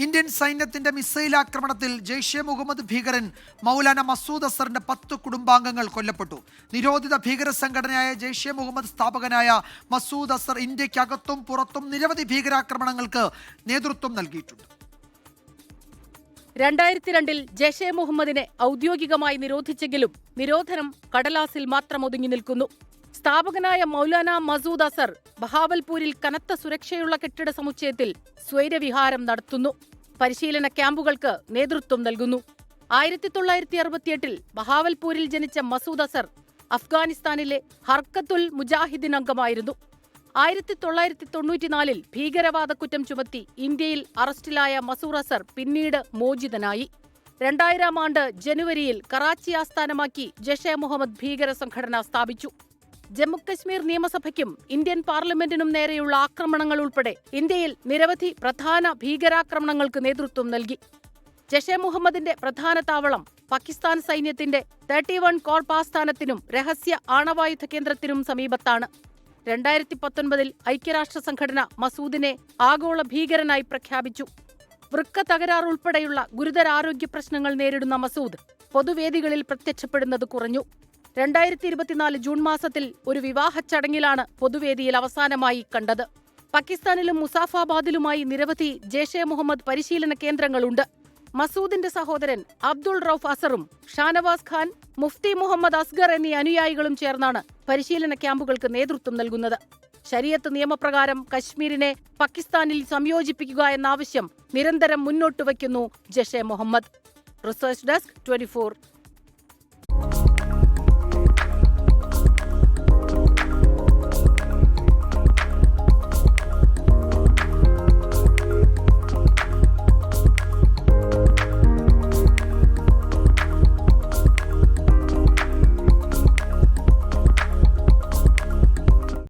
Indian സൈന്യത്തിന്റെ missile ആക്രമണത്തിൽ ജെയ്ഷെ മുഹമ്മദ് ഭീകരൻ മൗലാന മസൂദ് അസറിന്റെ 10 കുടുംബാംഗങ്ങൾ കൊല്ലപ്പെട്ടു. നിരോധിത ഭീകര സംഘടനയായ ജെയ്ഷെ മുഹമ്മദ് സ്ഥാപകനായ മസൂദ് അസർ ഇന്ത്യക്കകത്തും പുറത്തും നിരവധി ഭീകരാക്രമണങ്ങൾക്ക് നേതൃത്വം നൽകിയിട്ടുണ്ട്. 2002 ജെയ്ഷെ മുഹമ്മദിനെ ഔദ്യോഗികമായി നിരോധിച്ചെങ്കിലും നിരോധനം കടലാസിൽ മാത്രം ഒതുങ്ങി നിൽക്കുന്നു. സ്ഥാപകനായ മൗലാന മസൂദ് അസർ ബഹാവൽപൂരിൽ കനത്ത സുരക്ഷയുള്ള കെട്ടിട സമുച്ചയത്തിൽ സ്വൈരവിഹാരം നടത്തുന്നു. പരിശീലന ക്യാമ്പുകൾക്ക് നേതൃത്വം നൽകുന്നു. 1968 ബഹാവൽപൂരിൽ ജനിച്ച മസൂദ് അസർ അഫ്ഗാനിസ്ഥാനിലെ ഹർക്കത്തുൽ മുജാഹിദ്ദീൻ അംഗമായിരുന്നു. 1994 ഭീകരവാദ കുറ്റം ചുമത്തി ഇന്ത്യയിൽ അറസ്റ്റിലായ മസൂദ് അസർ പിന്നീട് മോചിതനായി. 2000 ജനുവരിയിൽ കറാച്ചി ആസ്ഥാനമാക്കി ജെയ്ഷെ മുഹമ്മദ് ഭീകര സംഘടന സ്ഥാപിച്ചു. ജമ്മുകശ്മീർ നിയമസഭയ്ക്കും ഇന്ത്യൻ പാർലമെന്റിനും നേരെയുള്ള ആക്രമണങ്ങൾ ഉൾപ്പെടെ ഇന്ത്യയിൽ നിരവധി പ്രധാന ഭീകരാക്രമണങ്ങൾക്ക് നേതൃത്വം നൽകി. ജെയ്ഷെ മുഹമ്മദിന്റെ പ്രധാന താവളം പാകിസ്ഥാൻ സൈന്യത്തിന്റെ 31 കോർപ്പ് ആസ്ഥാനത്തിനും രഹസ്യ ആണവായുധ കേന്ദ്രത്തിനും സമീപത്താണ്. 2019 ഐക്യരാഷ്ട്ര സംഘടന മസൂദിനെ ആഗോള ഭീകരനായി പ്രഖ്യാപിച്ചു. വൃക്ക തകരാർ ഉൾപ്പെടെയുള്ള ഗുരുതര ആരോഗ്യ പ്രശ്നങ്ങൾ നേരിടുന്ന മസൂദ് പൊതുവേദികളിൽ പ്രത്യക്ഷപ്പെടുന്നത് കുറഞ്ഞു. 2024 ജൂൺ മാസത്തിൽ ഒരു വിവാഹ ചടങ്ങിലാണ് പൊതുവേദിയിൽ അവസാനമായി കണ്ടത്. പാകിസ്ഥാനിലും മുസാഫാബാദിലുമായി നിരവധി ജെയ്ഷെ മുഹമ്മദ് പരിശീലന കേന്ദ്രങ്ങളുണ്ട്. മസൂദിന്റെ സഹോദരൻ അബ്ദുൾ റൌഫ് അസറും ഷാനവാസ് ഖാൻ, മുഫ്തി മുഹമ്മദ് അസ്ഗർ എന്നീ അനുയായികളും ചേർന്നാണ് പരിശീലന ക്യാമ്പുകൾക്ക് നേതൃത്വം നൽകുന്നത്. ശരീഅത്ത് നിയമപ്രകാരം കശ്മീരിനെ പാകിസ്ഥാനിൽ സംയോജിപ്പിക്കുക എന്ന ആവശ്യം നിരന്തരം മുന്നോട്ടുവയ്ക്കുന്നു ജെയ്ഷെ മുഹമ്മദ്. Research desk 24.